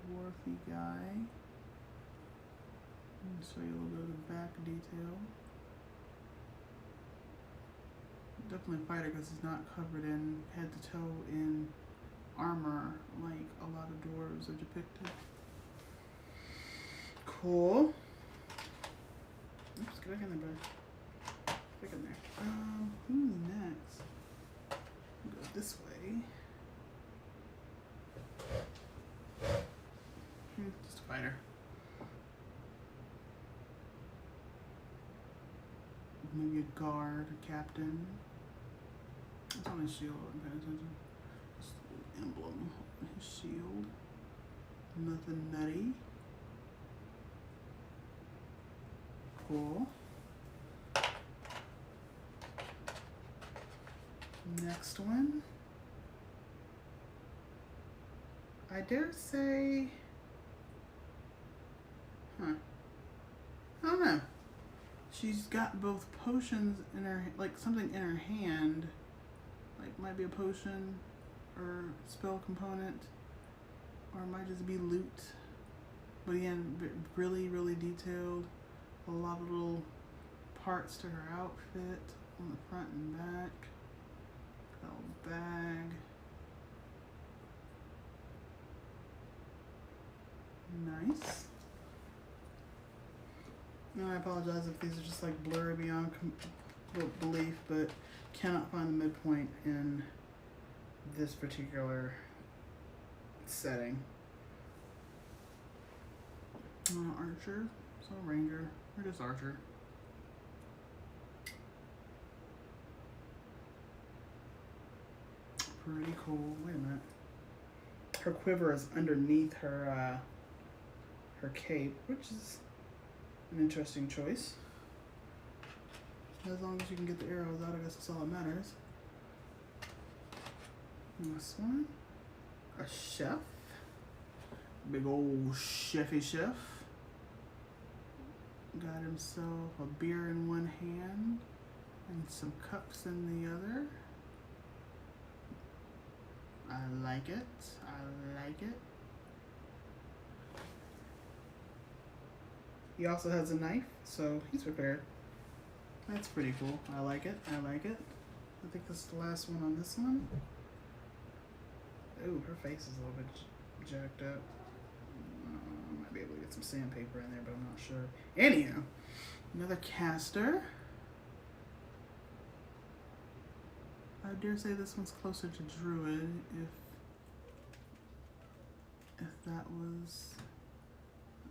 Dwarfy guy. I'll show you a little bit of the back detail. Definitely a fighter because he's not covered in head to toe in armor like a lot of dwarves are depicted. Cool. Oops, get back in there, bud. Back in there. Who's next? Go this way. Just a fighter. Maybe a guard, a captain. It's on his shield, I'm paying attention. Just a little emblem on his shield. Nothing nutty. Cool. Next one. I dare say, I don't know. She's got both potions in her, like something in her hand, like might be a potion or spell component, or it might just be loot. But again, really, really detailed. A lot of little parts to her outfit on the front and back. Little bag. Nice. No, I apologize if these are just like blurry beyond belief, but cannot find the midpoint in this particular setting. Archer, so ranger, or just archer. Pretty cool. Wait a minute. Her quiver is underneath her her cape, which is an interesting choice. As long as you can get the arrows out, I guess that's all that matters. This one, a chef, big old chefy chef. Got himself a beer in one hand and some cups in the other. I like it. I like it. He also has a knife, so he's prepared. That's pretty cool. I like it. I like it. I think this is the last one on this one. Ooh, her face is a little bit jacked up. I might be able to get some sandpaper in there, but I'm not sure. Anyhow, another caster. I dare say this one's closer to druid, if that was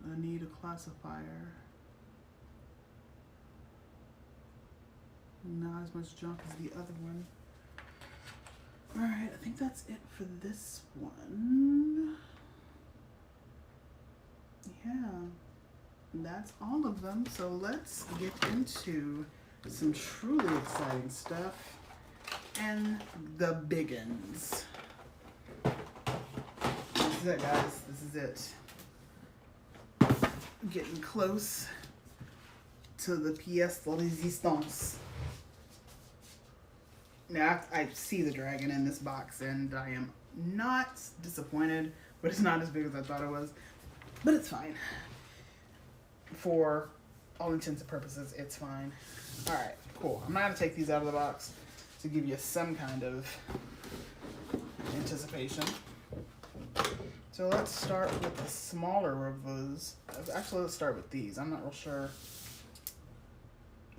a need a classifier. Not as much junk as the other one. Alright, I think that's it for this one. Yeah, that's all of them. So let's get into some truly exciting stuff and the biggins. This is it, guys. This is it. Getting close to the pièce de résistance. Now, I see the dragon in this box, and I am not disappointed, but it's not as big as I thought it was. But it's fine. For all intents and purposes, it's fine. Alright, cool. I'm not going to take these out of the box to give you some kind of anticipation. So let's start with the smaller of those. Actually, let's start with these. I'm not real sure.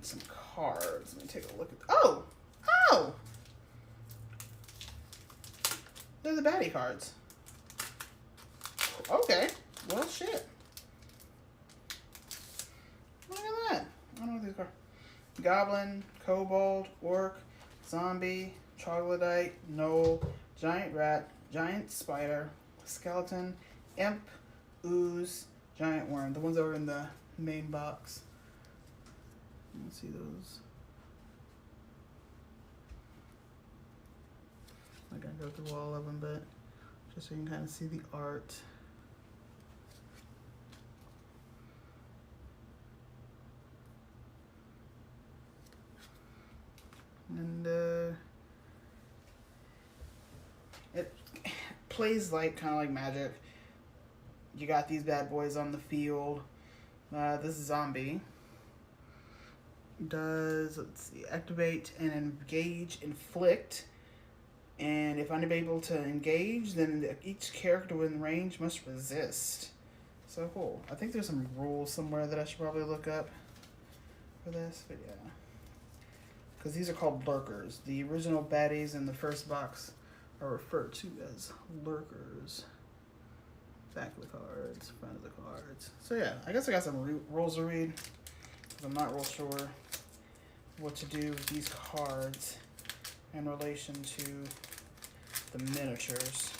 Some cards. Let me take a look at. Oh! Oh! They're the baddie cards. Okay. Well, shit. Look at that. I don't know what these are. Goblin, kobold, orc, zombie, troglodyte, gnoll, giant rat, giant spider, skeleton, imp, ooze, giant worm. The ones that were in the main box. Let's see those. I'm not gonna go through all of them, but just so you can kind of see the art. And it plays like kind of like Magic. You got these bad boys on the field. This zombie does, let's see, activate and engage, inflict. And if unable to engage, then each character within range must resist. So cool. I think there's some rules somewhere that I should probably look up for this, but yeah. Because these are called lurkers. The original baddies in the first box are referred to as lurkers. Back of the cards, front of the cards. So yeah, I guess I got some rules to read. I'm not real sure what to do with these cards in relation to the miniatures.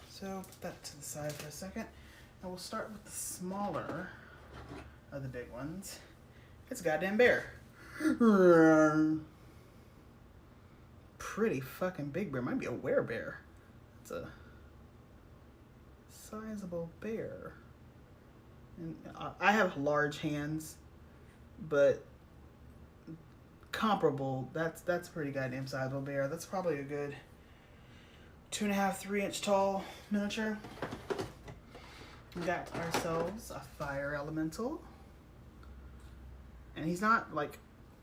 So put that to the side for a second. And we'll start with the smaller of the big ones. It's a goddamn bear. Pretty fucking big bear. Might be a werebear. It's a sizable bear. And I have large hands, but comparable. That's pretty goddamn sizable bear. That's probably a good 2.5, 3 inch tall miniature. We got ourselves a fire elemental, and he's not like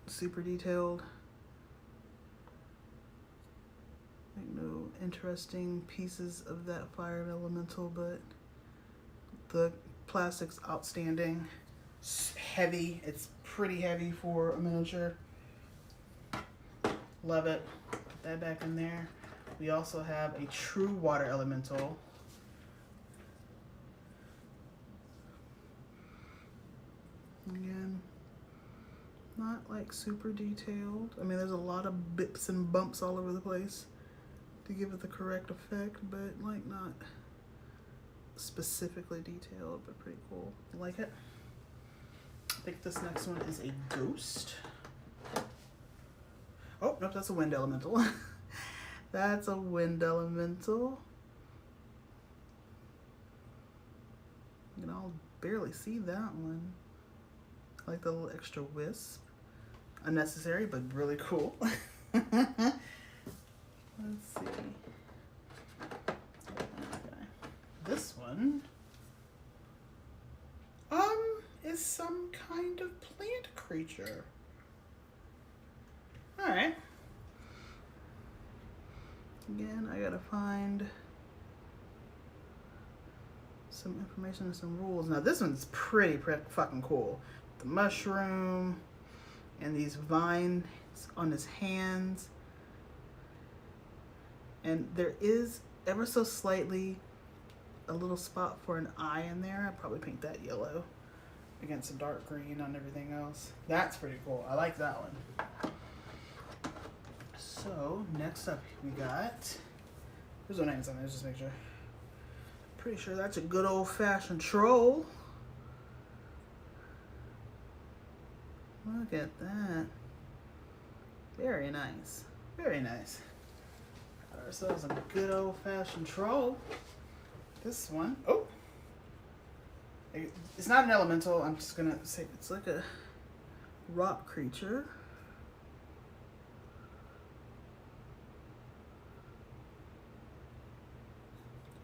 super detailed. Like no interesting pieces of that fire elemental, but the plastic's outstanding. It's heavy. It's pretty heavy for a miniature. Love it. Put that back in there. We also have a true water elemental. Again, not like super detailed. I mean, there's a lot of bips and bumps all over the place to give it the correct effect, but like not specifically detailed, but pretty cool. I like it. I think this next one is a ghost. Oh, nope, that's a wind elemental. That's a wind elemental. You can all barely see that one. I like the little extra wisp. Unnecessary, but really cool. Let's see. Okay. This one is some kind of plant creature. Alright. Again, I gotta find some information and some rules. Now this one's pretty fucking cool. The mushroom and these vines on his hands. And there is ever so slightly a little spot for an eye in there. I'd probably paint that yellow against a dark green on everything else. That's pretty cool. I like that one. So next up we got, there's no names on there, just make sure. Pretty sure that's a good old-fashioned troll. Look at that. Very nice. Very nice. Got ourselves a good old-fashioned troll. This one, oh, it's not an elemental. I'm just gonna say it's like a rock creature.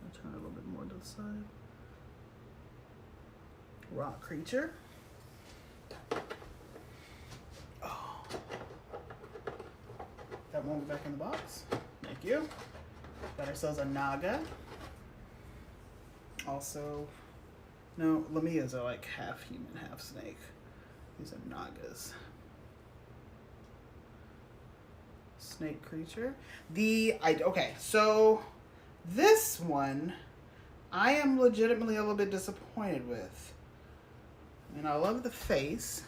I'll turn it a little bit more to the side. Rock creature. Oh. That won't go back in the box. Thank you. Got ourselves a Naga. Also, no, Lamias are like half human, half snake. These are Nagas. Snake creature. Okay, so this one I am legitimately a little bit disappointed with. I mean, I love the face.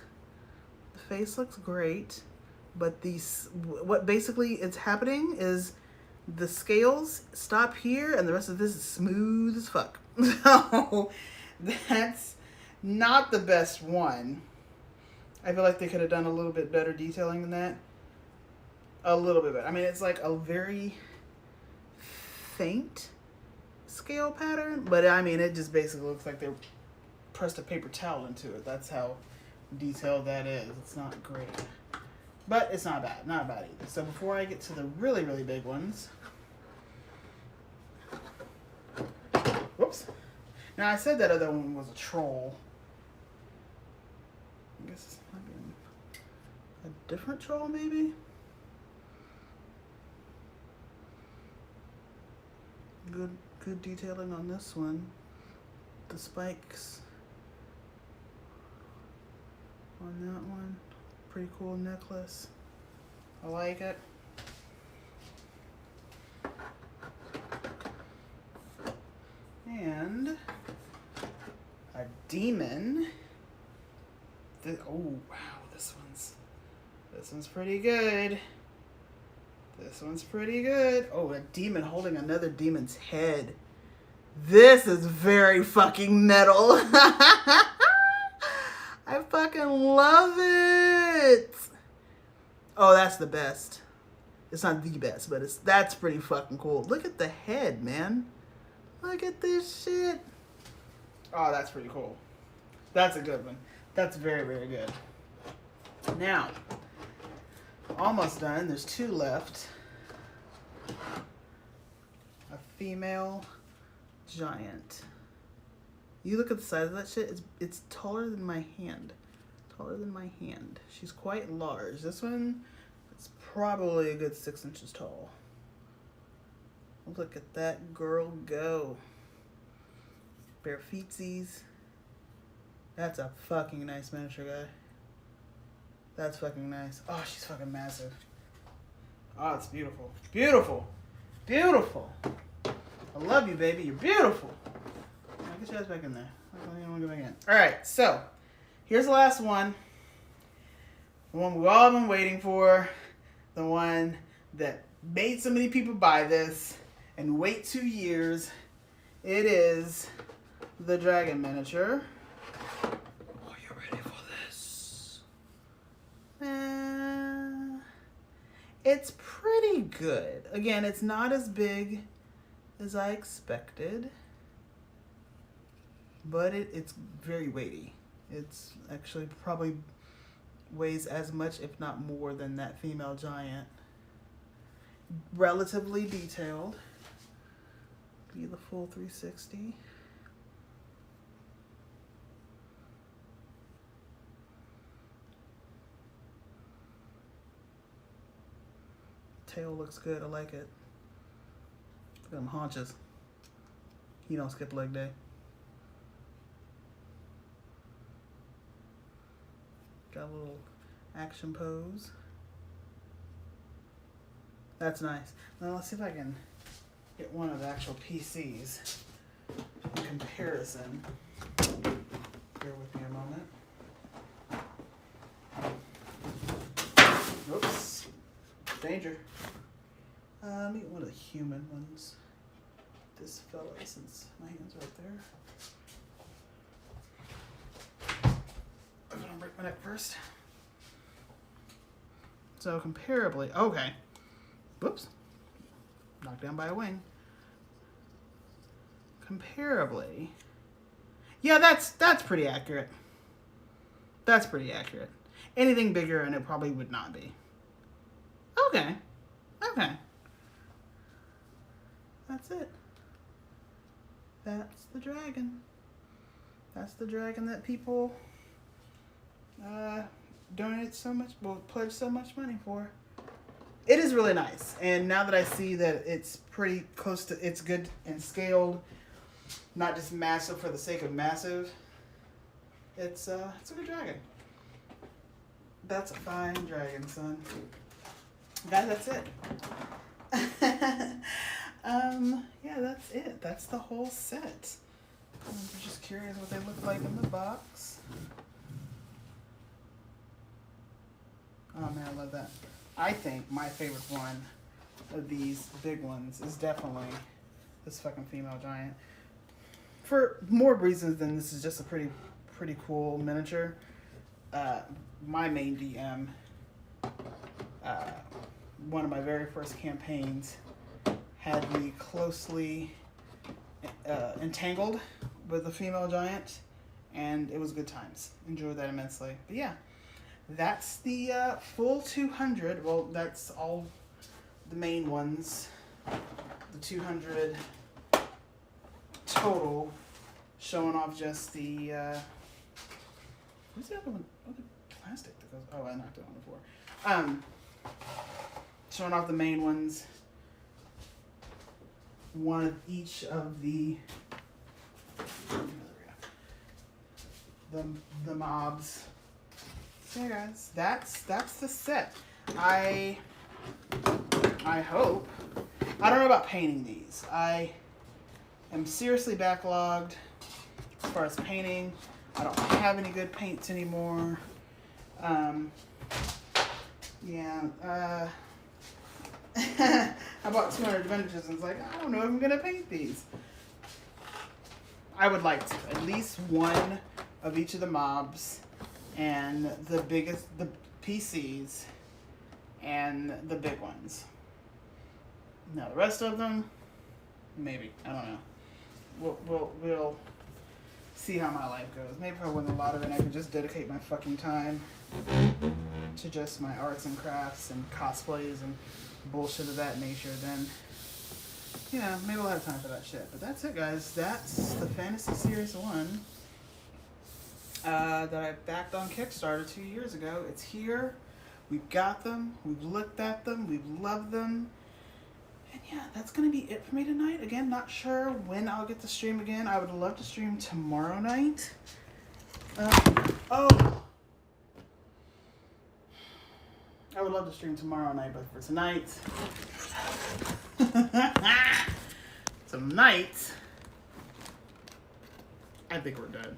The face looks great, but what basically is happening is the scales stop here and the rest of this is smooth as fuck. So that's not the best one. I feel like they could have done a little bit better detailing than that. A little bit better. I mean, it's like a very faint scale pattern, but I mean, it just basically looks like they pressed a paper towel into it. That's how detailed that is. It's not great, but it's not bad. Not bad either. So before I get to the really, really big ones, whoops. Now I said that other one was a troll. I guess this might be a different troll, maybe. Good detailing on this one. The spikes on that one. Pretty cool necklace. I like it. And a demon. Oh wow, this one's pretty good. This one's pretty good. Oh, a demon holding another demon's head. This is very fucking metal. I fucking love it. Oh, that's the best. It's not the best, but that's pretty fucking cool. Look at the head, man. Look at this shit. Oh, that's pretty cool. That's a good one. That's very, very good. Now, almost done. There's 2 left. A female giant. You look at the size of that shit. It's taller than my hand. Taller than my hand. She's quite large. This one is probably a good 6 inches tall. Look at that girl go. Bare feetsies. That's a fucking nice miniature guy. That's fucking nice. Oh, she's fucking massive. Oh, it's beautiful. Beautiful. Beautiful. I love you, baby. You're beautiful. Now, get your ass back in there. I don't want to go back in. Alright, so here's the last one. The one we've all been waiting for. The one that made so many people buy this and wait 2 years. It is the dragon miniature. It's pretty good. Again, it's not as big as I expected, but it's very weighty. It's actually probably weighs as much, if not more, than that female giant. Relatively detailed. Be the full 360. Tail looks good. I like it. Look at them haunches. He don't skip leg day. Got a little action pose. That's nice. Now let's see if I can get one of the actual PCs in comparison. Bear with me a moment. Oops. Danger. Let me get one of the human ones. This fella, since my hand's right there. I'm gonna break my neck first. So comparably, okay. Whoops. Knocked down by a wing. Comparably, yeah, that's pretty accurate. That's pretty accurate. Anything bigger and it probably would not be. Okay. Okay. That's it. That's the dragon. That's the dragon that people donate so much, well, pledge so much money for. It is really nice, and now that I see that it's pretty close to, it's good and scaled, not just massive for the sake of massive. It's a good dragon. That's a fine dragon, son. Guys, that's it. Yeah, that's it. That's the whole set. I'm just curious what they look like in the box. Oh man, I love that. I think my favorite one of these big ones is definitely this fucking female giant. For more reasons than this is just a pretty cool miniature. My main DM, one of my very first campaigns, had me closely entangled with a female giant, and it was good times. Enjoyed that immensely. But yeah, that's the full 200. Well, that's all the main ones. The 200 total, showing off just the what's the other one? Oh, the plastic that goes. Oh, I knocked it on the floor. Showing off the main ones. One of each of the mobs. So yeah, guys, that's the set. I hope. I don't know about painting these. I am seriously backlogged as far as painting. I don't have any good paints anymore. Yeah. I bought 200 vintages and it's like, I don't know if I'm going to paint these. I would like to. At least one of each of the mobs and the PCs and the big ones. Now the rest of them, maybe. I don't know. We'll see how my life goes. Maybe if I win the lottery and I can just dedicate my fucking time to just my arts and crafts and cosplays and bullshit of that nature, then, you know, maybe we'll have time for that shit. But that's it, guys. That's the Fantasy Series 1 that I backed on Kickstarter 2 years ago. It's here. We've got them. We've looked at them. We've loved them. And yeah, that's going to be it for me tonight. Again, not sure when I'll get to stream again. I would love to stream tomorrow night. I would love to stream tomorrow night, but for tonight, I think we're done.